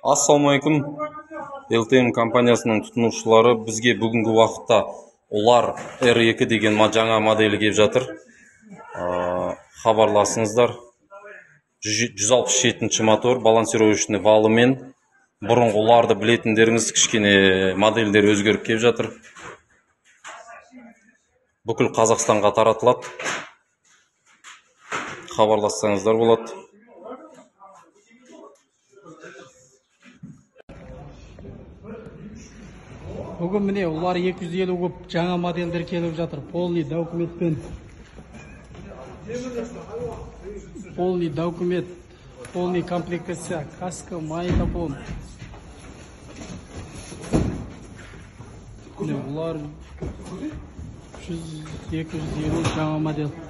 Ассалаумалейкум. LTM компаниясының тұтынушылары бізге бүгінгі уақытта олар R2 деген жаңа моделі келіп жатыр. Хабарласыңыздар. 167 мотор, балансировочный валымен. Бұрынғы оларды білетіндеріңіз кішкене модельдер өзгеріп келіп жатыр. Бүкіл Қазақстанға таратылады. Хабарлассаңыздар болады. Бүгін міне олар 250 көп жаңа модельдер келіп жатыр. Полный документпен. Полный документ, полный комплектация, каска, магнитофон. Міне олар 250 жаңа модель.